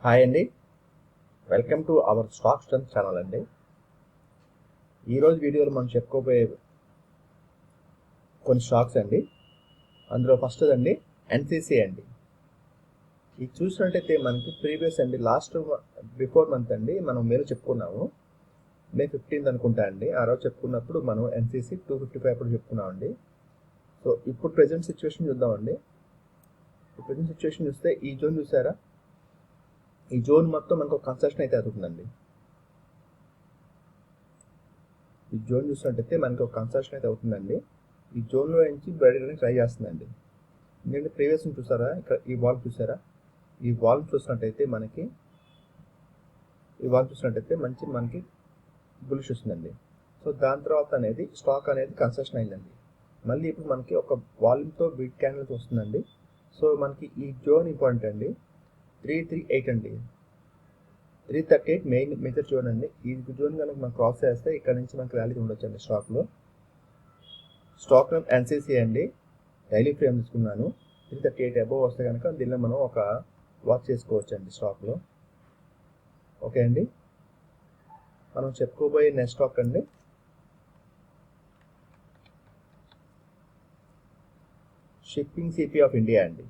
Hi అండి. Welcome to our stock strength channel అండి. ఈరోజు వీడియోలో మనం చెప్పుకోబోయే కొన్ని స్టాక్స్ అండి. అందులో ఫస్ట్ అండి ఎన్సిసి అండి. ఇది చూసినట్టయితే మనకి ప్రీవియస్ అండి బిఫోర్ మంత్ అండి మనం మేలో చెప్పుకున్నాము. మే 15th అనుకుంటా అండి. ఆ రోజు చెప్పుకున్నప్పుడు మనం ఎన్సిసి 255 అప్పుడు చెప్పుకున్నామండి. సో ఇప్పుడు ప్రెజెంట్ సిచ్యువేషన్ చూద్దామండి. ప్రెజెంట్ సిచ్యువేషన్ చూస్తే ఈ జోన్ చూసారా, ఈ జోన్ మొత్తం మనకు కన్సెషన్ అయితే అవుతుందండి. ఈ జోన్ చూసినట్టయితే మనకి ఒక కన్స్ట్రక్షన్ అయితే అవుతుందండి. ఈ జోన్లో నుంచి బయటకు ట్రై చేస్తుందండి. ఎందుకంటే ప్రీవియస్ చూసారా, ఇక్కడ ఈ వాల్ చూసారా, ఈ వాల్ చూసినట్టయితే మనకి మనకి బులిష్ వస్తుందండి. సో దాని తర్వాత అనేది స్టాక్ అనేది కన్స్ట్రక్షన్ అయిందండి. మళ్ళీ ఇప్పుడు మనకి ఒక వాల్యూమ్తో బిగ్ క్యాండిల్స్ వస్తుందండి. సో మనకి ఈ జోన్ ఇంపార్టెంట్ అండి. 338 అండి, 338 మెయిన్ మేజర్ జోన్ అండి. ఈ జోన్ కనుక మనం క్రాస్ చేస్తే ఇక్కడ నుంచి మనకి ర్యాలీ ఉండొచ్చు అండి. స్టాక్ నేమ్ ఎన్సిసి అండి. డైలీ ఫ్రేమ్ తీసుకున్నాను. 338 అబోవ్ వస్తే కనుక దీనిలో మనం ఒక వాచ్ చేసుకోవచ్చు అండి స్టాక్లో. ఓకే అండి, మనం చెప్పుకోబోయే నెక్స్ట్ స్టాక్ అండి షిప్పింగ్ సిపి ఆఫ్ ఇండియా అండి.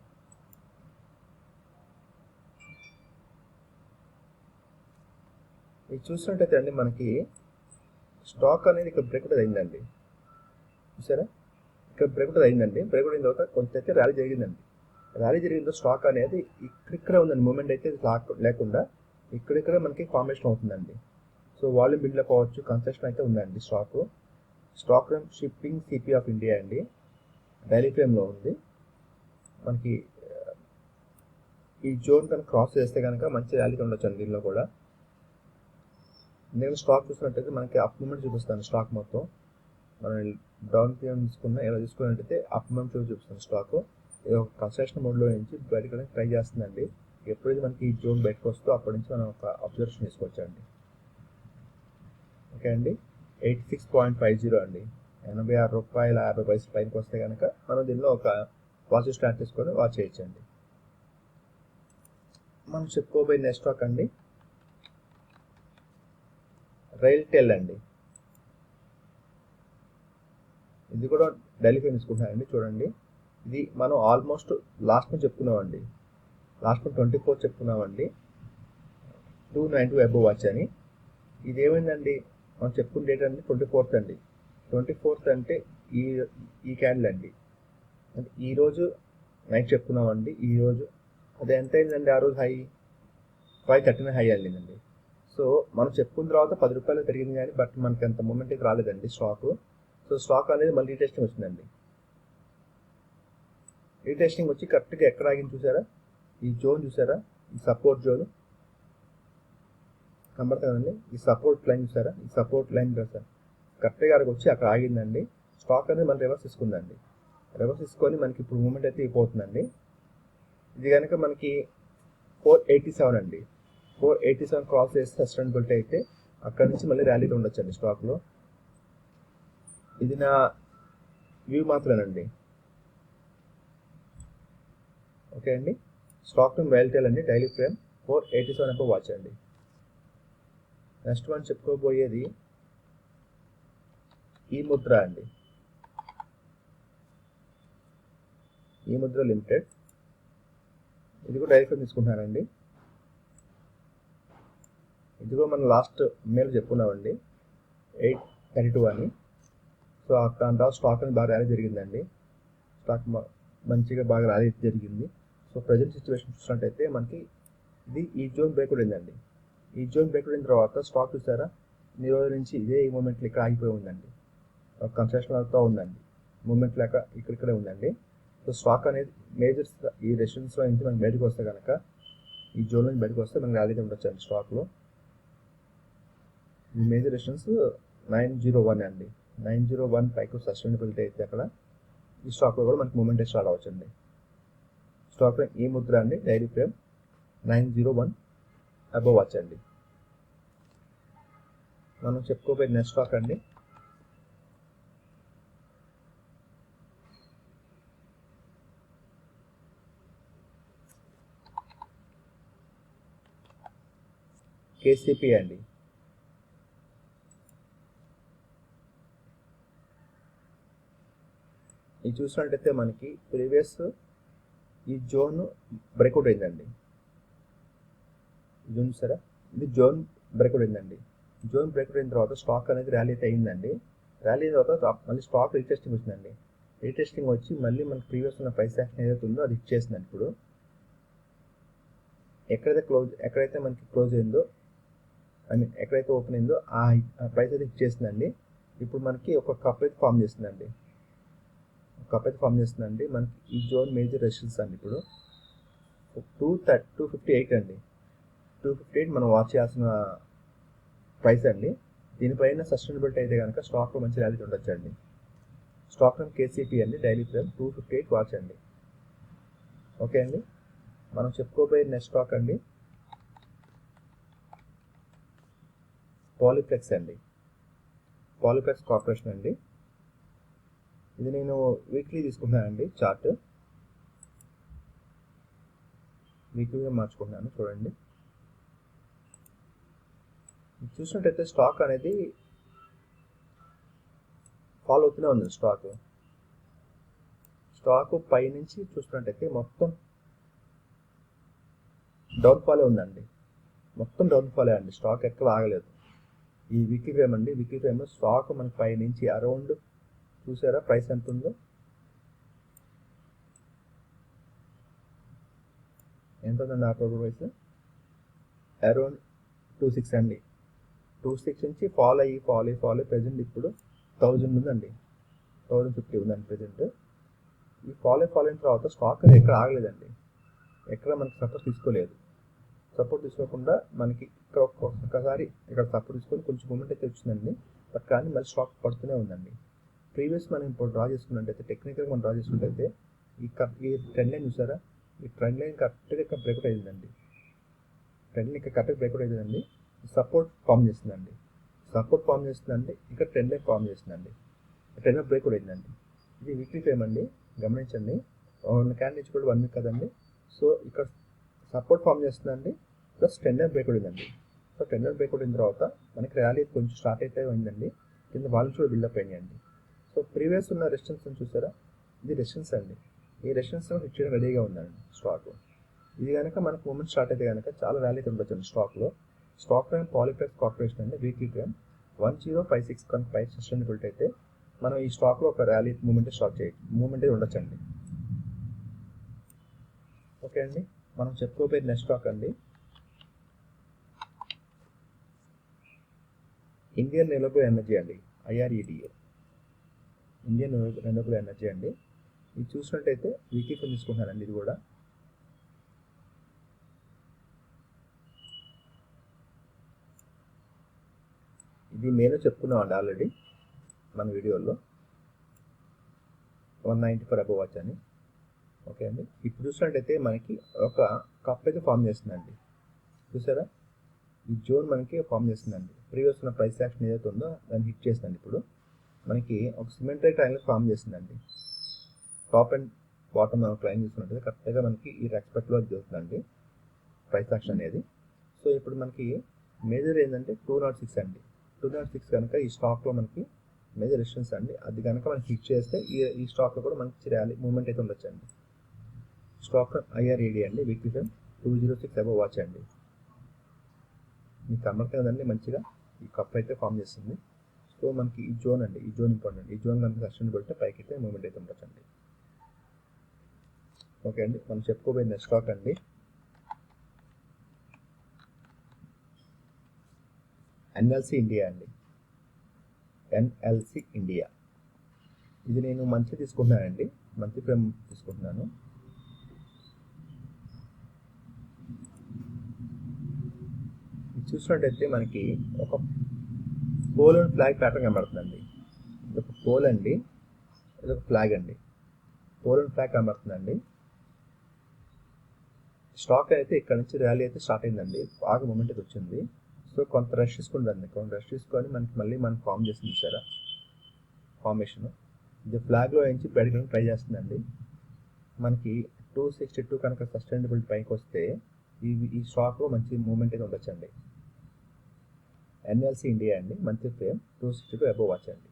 ఇది చూసినట్టయితే అండి మనకి స్టాక్ అనేది ఇక్కడ బ్రేక్అవుట్ అయిందండి. చూసారా, ఇక్కడ బ్రేక్అవుట్ అయిందండి. బ్రేక్అవుట్ అయిన తర్వాత కొంచెం అయితే ర్యాలీ జరిగిందండి. ర్యాలీ జరిగిన స్టాక్ అనేది ఇక్కడిక్కడే ఉందండి. మూమెంట్ అయితే లేకుండా ఇక్కడిక్కడే మనకి ఫార్మేషన్ అవుతుందండి. సో వాల్యూమ్ బిల్డప్ అవ్వచ్చు, కన్సెషన్ అయితే ఉందండి. Stock name shipping CP of India అండి. డైలీ ఫ్రేమ్లో ఉంది. మనకి ఈ జోన్ కనుక క్రాస్ చేస్తే కనుక మంచి ర్యాలీ ఉండొచ్చు అండి. దీనిలో కూడా నేను స్టాక్ చూసినట్టయితే మనకి అప్ మూమెంట్ చూపిస్తాను. స్టాక్ మొత్తం మనం డౌన్ పేమెంట్ తీసుకున్నా ఎలా తీసుకున్నట్టయితే అప్ మూమెంట్ చూపిస్తాను. స్టాక్ కన్స్ట్రక్షన్ మోడ్లో నుంచి బయటకు ట్రై చేస్తుందండి. ఎప్పుడైతే మనకి ఈ జోన్ బయటకు వస్తుందో అప్పటి నుంచి మనం ఒక అబ్జర్వేషన్ తీసుకోవచ్చండి. ఓకే అండి, 86.50 అండి, ₹86.50 పైనకి వస్తే కనుక మనం దీనిలో ఒక వాచ్ స్టార్ట్ చేసుకొని వాచ్ చేయొచ్చండి. మనం చెప్పుకోబోయే నెక్స్ట్ స్టాక్ అండి రైల్టెల్ అండి. ఇది కూడా డైలీ ఫ్రేమ్ తీసుకుంటున్నానండి. చూడండి, ఇది మనం ఆల్మోస్ట్ లాస్ట్ మంత్ చెప్పుకున్నామండి. లాస్ట్ మంత్ 24 చెప్పుకున్నామండి, 292 అబోవ్ వాచ్ అని. ఇది ఏమైందండి, మనం చెప్పుకున్న డేట్ అండి 24th అండి. 24th అంటే ఈ క్యాండిల్ అండి. అంటే ఈరోజు నైట్ చెప్పుకున్నామండి. ఈరోజు అది ఎంత అయిందండి, ఆ రోజు హై 539 హై వెళ్ళిందండి. సో మనం చెప్పుకున్న తర్వాత ₹10 పెరిగింది కానీ బట్ మనకి అంత మూమెంట్ అయితే రాలేదండి స్టాక్. సో స్టాక్ అనేది మళ్ళీ రీటెస్టింగ్ వచ్చిందండి. రీటెస్టింగ్ వచ్చి కరెక్ట్గా ఎక్కడ ఆగింది చూసారా, ఈ జోన్ చూసారా, ఈ సపోర్ట్ జోన్ కనబడుతుందండి. ఈ సపోర్ట్ లైన్ చూసారా, ఈ సపోర్ట్ లైన్ చూసారా, కరెక్ట్గా అక్కడికి వచ్చి అక్కడ ఆగిందండి. స్టాక్ అనేది మనం రివర్స్ తీసుకుందండి. రివర్స్ తీసుకొని మనకి ఇప్పుడు మూమెంట్ అయితే అయిపోతుందండి. ఇది కనుక మనకి 487 అండి, 487 క్రాస్ చేస్తే సస్టైనబిలిటీ అయితే అక్కడ నుంచి మళ్ళీ ర్యాలీలో ఉండొచ్చు అండి స్టాక్లో. ఇది నా వ్యూ మాత్రమేనండి. ఓకే అండి, స్టాక్ నేమ్ రైల్టెల్ అండి. డైలీ ఫ్రేమ్ 487 అప్పుడు వాచ్ అండి. నెక్స్ట్ మనం చెప్పుకోబోయేది ఈ ముద్ర అండి. ఈ ముద్ర లిమిటెడ్, ఇది కూడా డైలీ ఫ్రేమ్ తీసుకుంటున్నానండి. ఇది కూడా మనం లాస్ట్ మేలో చెప్పుకున్నామండి 832 అని. సో దాని తర్వాత స్టాక్ అనేది బాగా ర్యాలీ జరిగిందండి. స్టాక్ మంచిగా బాగా ర్యాలీ జరిగింది. సో ప్రజెంట్ సిచ్యువేషన్ చూసినట్టయితే మనకి ఇది ఈ జోన్ బ్రేక్అవుట్ అయిందండి. ఈ జోన్ బ్రేక్అవుట్ అయిన తర్వాత స్టాక్ చూసారా, ఈ రోజు నుంచి ఇదే ఈ మూమెంట్లో ఇక్కడ ఆగిపోయి ఉందండి. కన్స్ట్రక్షన్ అవుతూ ఉందండి, మూమెంట్ లేక ఇక్కడిక్కడే ఉందండి. సో స్టాక్ అనేది మేజర్ ఈ రెసిడెన్స్లో నుంచి మనకి బయటకు వస్తే కనుక, ఈ జోన్ నుంచి బయటకు వస్తే మనకి ర్యాలీ ఉండొచ్చు అండి స్టాక్లో. ఈ మేజర్ రెసిడెన్స్ 901 అండి. 901 పైకి సస్టైనబిలిటీ అయితే అక్కడ ఈ స్టాక్లో కూడా మనకి మూమెంట్ స్టార్ట్ అవ్వచ్చండి. స్టాక్ ఈ ముద్ర అండి. డైలీ ఫ్రేమ్ 901 అబోవ్ వాచ్ అండి. మనం చెప్పుకోబోయే నెక్స్ట్ స్టాక్ అండి కేసీపీ అండి. ఇది చూసినట్టయితే మనకి ప్రీవియస్ ఈ జోన్ బ్రేక్అవుట్ అయిందండి. జోన్ చూసారా, ఇది జోన్ బ్రేక్అవుట్ అయిందండి. జోన్ బ్రేక్అవుట్ అయిన తర్వాత స్టాక్ అనేది ర్యాలీ అయితే అయిందండి. ర్యాలీ అయిన తర్వాత మళ్ళీ స్టాక్ రీటెస్టింగ్ వచ్చిందండి. రీటెస్టింగ్ వచ్చి మళ్ళీ మనకి ప్రీవియస్ ఉన్న ప్రైస్ యాక్షన్ ఏదైతే ఉందో అది ఇచ్చేసిందండి. ఇప్పుడు ఎక్కడైతే మనకి క్లోజ్ అయిందో, ఐ మీన్ ఎక్కడైతే ఓపెన్ అయిందో ఆ ప్రైస్ అయితే ఇచ్చేసిందండి. ఇప్పుడు మనకి ఒక కప్ అయితే ఫామ్ చేస్తుందండి. మనకి ఈ జోన్ మేజర్ రెసిస్టెన్స్ అండి. ఇప్పుడు 258 అండి. 258 మనం వాచ్ చేయాల్సిన ప్రైస్ అండి. దీనిపైన సస్టైనబిలిటీ అయితే కనుక స్టాక్లో మంచి ర్యాలీ ఉండొచ్చు అండి. స్టాక్ ఫ్రమ్ కేసీపీ అండి, డైలీ ఫ్రేమ్ 258 వాచ్ అండి. ఓకే అండి, మనం చెప్పుకోబోయే నెక్స్ట్ స్టాక్ అండి పాలీప్లెక్స్ అండి. పాలీప్లెక్స్ కార్పొరేషన్ అండి. ఇది నేను వీక్లీ తీసుకున్నానండి. చార్ట్ వీక్లీగా మార్చుకున్నాను. చూడండి, చూసినట్టయితే స్టాక్ అనేది ఫాలో అవుతూనే ఉంది. స్టాక్ పై నుంచి చూసినట్టయితే మొత్తం డౌన్ఫాలే ఉందండి. మొత్తం డౌన్ఫాలే అండి. స్టాక్ ఎక్కడ ఆగలేదు. ఈ వీక్లీ ఫ్రేమ్ అండి. వీక్లీ ఫ్రేమ్ స్టాక్ మనకి పై నుంచి అరౌండ్ చూసారా ప్రైస్ ఎంత ఉందో, ఎంత ఉందండి ఆ ప్రైస్? అరౌండ్ 26 అండి. 26 నుంచి ఫాల్ అయ్యి ప్రెజెంట్ ఇప్పుడు 1000 ఉందండి. 1050 ఉందండి ప్రెజెంట్. ఈ ఫాల్ అయిన తర్వాత స్టాక్ అనేది ఎక్కడ ఆగలేదండి. ఎక్కడ మనకి సపోర్ట్ తీసుకోలేదు. సపోర్ట్ తీసుకోకుండా మనకి ఇక్కడ ఒక్కసారి ఇక్కడ సపోర్ట్ తీసుకొని కొంచెం మూమెంట్ అయితే వచ్చిందండి. బట్ కానీ మళ్ళీ స్టాక్ పడుతూనే ఉందండి. ప్రీవియస్ మనం ఇప్పుడు డ్రా చేసుకున్నట్టయితే, టెక్నికల్గా మనం డ్రా చేసుకున్నట్టయితే ఈ ట్రెండ్ లైన్ చూసారా, ఈ ట్రెండ్ లైన్ కరెక్ట్గా ఇక్కడ బ్రేక్అవుట్ అయిందండి. సపోర్ట్ ఫామ్ చేస్తుందండి. ఇక్కడ ట్రెండ్ లైన్ ఫామ్ చేస్తుందండి. ట్రెండ్ లైన్ బ్రేక్అవుట్ అయిందండి. ఇది వీక్లీ ఫ్రేమ్ అండి, గమనించండి. 1 క్యాండిల్ నుంచి కూడా 1 వీక్ కదండి. సో ఇక్కడ సపోర్ట్ ఫామ్ చేస్తుందండి, ప్లస్ ట్రెండ్ లైన్ బ్రేక్అవుట్ అయిందండి. సో ట్రెండ్ లైన్ బ్రేక్అవుట్ అయిన తర్వాత మనకి ర్యాలీ కొంచెం స్టార్ట్ అయితే అయిందండి. కింద వాళ్ళు కూడా బిల్డప్ అయ్యాయండి. సో ప్రీవియస్ ఉన్న రెసిస్టెన్స్ చూసారా, ఇది రెసిస్టెన్స్ అండి. ఈ రెసిస్టెన్స్ హిట్ చేయడం రెడీగా ఉందండి స్టాక్. ఇది కనుక మనకు మూమెంట్ స్టార్ట్ అయితే కనుక చాలా ర్యాలీ అయితే ఉండొచ్చు స్టాక్లో. స్టాక్ ప్రైమ్ పాలీప్లెక్స్ కార్పొరేషన్ అండి, వీక్లీ ప్రైమ్ 1056 కనుక ప్రైస్ సస్టైనబిలిటీ అయితే మనం ఈ స్టాక్లో ఒక ర్యాలీ మూమెంట్ అయితే ఉండొచ్చండి. ఓకే అండి, మనం చెప్పుకోబోయే నెక్స్ట్ స్టాక్ అండి ఇండియన్ రెన్యూవబుల్ ఎనర్జీ అండి, IREDA. ఇండియన్ రెన్యూవబుల్ ఎనర్జీ అండి. ఇది చూసినట్టయితే వీక్లీ ఫ్రేమ్ తీసుకుంటున్నానండి. ఇది కూడా ఇది నేను చెప్పుకున్నామండి ఆల్రెడీ మన వీడియోలో 194 అబవ్ వాచ్ అని. ఓకే అండి, ఇప్పుడు చూసినట్టయితే మనకి ఒక కప్ అయితే ఫామ్ చేస్తుందండి. చూసారా, ఈ జోన్ మనకి ఫామ్ చేస్తుందండి. ప్రీవియస్ ఉన్న ప్రైస్ యాక్షన్ ఏదైతే ఉందో దాన్ని హిట్ చేస్తుందండి. ఇప్పుడు మనకి ఒక సిమెట్రిక్ ట్రయాంగిల్ ఫామ్ చేస్తుందండి. టాప్ అండ్ బాటమ్ లైన్ చూసుకున్నట్టు కరెక్ట్గా మనకి ఈ రెస్పెక్ట్లో జరుగుతుందండి ప్రైస్ యాక్షన్ అనేది. సో ఇప్పుడు మనకి మేజర్ ఏంటంటే 206 అండి. 206 కనుక ఈ స్టాక్లో మనకి మేజర్ రెసిస్టెన్స్ అండి. అది కనుక మనకి హిట్ చేస్తే ఈ స్టాక్లో కూడా మంచి ర్యాలీ మూమెంట్ అయితే ఉండొచ్చు అండి. స్టాక్ IREDA అండి, వీక్లీ ఫ్రేమ్ 206 అబవ్ వాచ్ అండి. మీకు కనబడుతుంది కదండి, మంచిగా ఈ కప్ అయితే ఫామ్ చేస్తుంది. సో మనకి ఈ జోన్ అండి, ఈ జోన్ ఇంపార్టెంట్. ఈ జోన్ కనుక సస్టైన్ పెడితే పైకి అయితే మూమెంట్ అయితే ఉండొచ్చు అండి. ఓకే అండి, మనం చెప్పుకోబోయే నెక్స్ట్ స్టాక్ అండి NLC ఇండియా అండి. NLC India. ఇది నేను మంత్లీ తీసుకుంటున్నానండి, మంత్లీ ఫ్రేమ్ తీసుకుంటున్నాను. ఇది చూసినట్టయితే మనకి ఒక పోల్ అండ్ ఫ్లాగ్ ప్యాటర్న్ కనబడుతుందండి. ఇది ఒక పోల్ అండి, ఇది ఒక ఫ్లాగ్ అండి. పోల్ అండ్ ఫ్లాగ్ కనబడుతుందండి. స్టాక్ అయితే ఇక్కడ నుంచి ర్యాలీ అయితే స్టార్ట్ అయిందండి. బాగా మూమెంట్ అయితే వచ్చింది. సో కొంత రష్ తీసుకుంటుంది. మనకి మళ్ళీ ఫామ్ చేసింది సార్ ఫార్మేషన్. ఇది ఫ్లాగ్లో నుంచి బయటకు ట్రై చేస్తుందండి. మనకి 262 కనుక సస్టైనబుల్ పైకి వస్తే ఈ స్టాక్లో మంచి మూమెంట్ అయితే ఉండొచ్చండి. ఎన్ఎల్సి ఇండియా అండి, మంత్లీ ఫ్రేమ్ 262 అబోవ్ వాచ్ అండి.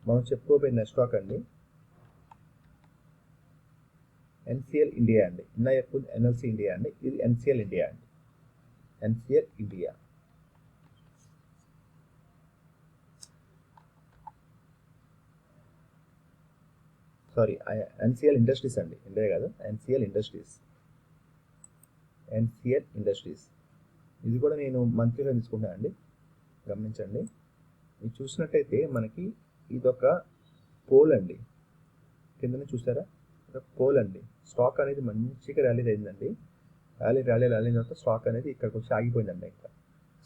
మనం చెప్పుకోబోయే స్టాక్ అండి ఎన్సిఎల్ ఇండియా అండి. ఇందా చెప్పుకుంది ఎన్ఎల్సి ఇండియా అండి, ఇది ఎన్సిఎల్ ఇండియా అండి. NCL India sorry NCL industries అండి, ఇండియా కాదు, ఎన్సిఎల్ ఇండస్ట్రీస్. ఎన్సిఎల్ ఇండస్ట్రీస్ ఇది కూడా నేను మంత్లీలో తీసుకుంటాను అండి, గమనించండి. ఇది చూసినట్టయితే మనకి ఇదొక పోల్ అండి, కిందనే చూసారా, ఇదొక పోల్ అండి. స్టాక్ అనేది మంచిగా ర్యాలీ అయిందండి. ర్యాలీ అయిన తర్వాత స్టాక్ అనేది ఇక్కడికి వచ్చి ఆగిపోయిందండి. ఇంకా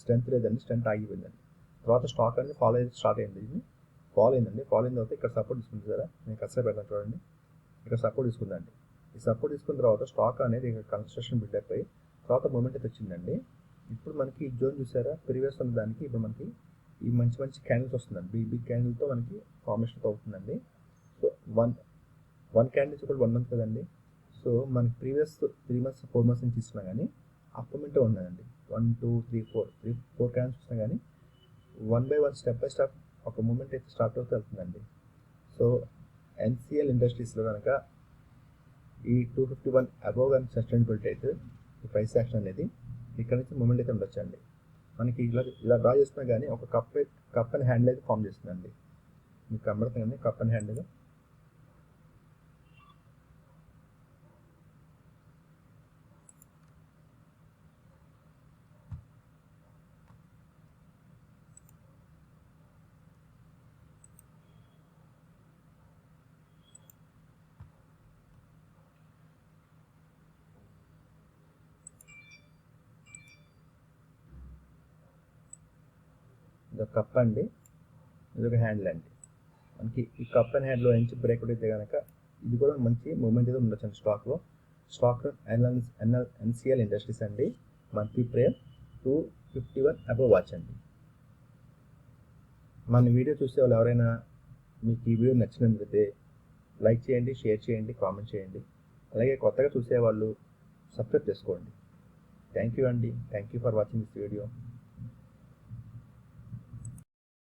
స్ట్రెంత్ లేదండి, స్ట్రెంత్ ఆగిపోయిందండి. తర్వాత స్టాక్ అనేది ఫాలో అయితే స్టార్ట్ అయింది. ఇది ఫాలో అయిందండి. ఫాలో అయిన తర్వాత ఇక్కడ సపోర్ట్ తీసుకుంది కదా, నేను కష్టం పెడతాను చూడండి. ఇక్కడ సపోర్ట్ తీసుకుందండి. ఈ సపోర్ట్ తీసుకున్న తర్వాత స్టాక్ అనేది ఇక్కడ కన్స్ట్రక్షన్ బిల్డప్ అయ్యి తర్వాత మూమెంట్ అయితే వచ్చిందండి. ఇప్పుడు మనకి ఈ జోన్ చూసారా, ప్రీవియస్ ఉన్న దానికి ఇప్పుడు మనకి ఈ మంచి మంచి క్యాండిల్స్ వస్తుందండి. బిగ్ క్యాండిల్తో మనకి ఫార్మేషన్ అవుతుందండి. సో వన్ క్యాండిల్స్ కూడా 1 మంత్ కదండి. సో మనకి ప్రీవియస్ 3 months 4 months నుంచి తీసుకున్నా కానీ అప్ మూమెంటే ఉన్నదండి. 1 2 3 4 క్యాండిల్స్ వస్తున్నా కానీ 1 by 1 స్టెప్ బై స్టెప్ ఒక మూమెంట్ అయితే స్టార్ట్ అవుతూ వెళ్తుందండి. సో ఎన్సిఎల్ ఇండస్ట్రీస్లో కనుక ఈ 251 అబోవ్ కానీ సస్టైనబిలిటీ అయితే ఈ ప్రైస్ యాక్షన్ అనేది ఇక్కడ నుంచి మూమెంట్ అయితే ఉండొచ్చండి. మనకి ఇలా డ్రా చేస్తున్నా కానీ ఒక కప్ అండ్ హ్యాండిల్ అయితే ఫామ్ చేస్తుందండి. మీకు కనబడుతుందండి కప్ అండ్ హ్యాండిల్. ఇదొక కప్ అండి, ఇదొక హ్యాండిల్ అండి. మనకి ఈ కప్ అండ్ హ్యాండ్లో నుంచి బ్రేక్ అయితే కనుక ఇది కూడా మంచి మూమెంట్ అయితే ఉండొచ్చు అండి స్టాక్లో. స్టాక్ ఎన్సిఎల్ ఇండస్ట్రీస్ అండి, మంత్లీ ఫ్రేమ్ 251 అబోవ్ వాచ్ అండి. మన వీడియో చూసే వాళ్ళు ఎవరైనా మీకు ఈ వీడియో నచ్చినట్లయితే లైక్ చేయండి, షేర్ చేయండి, కామెంట్ చేయండి. అలాగే కొత్తగా చూసేవాళ్ళు సబ్స్క్రైబ్ చేసుకోండి. థ్యాంక్ యూ అండి. Thank you for watching this video.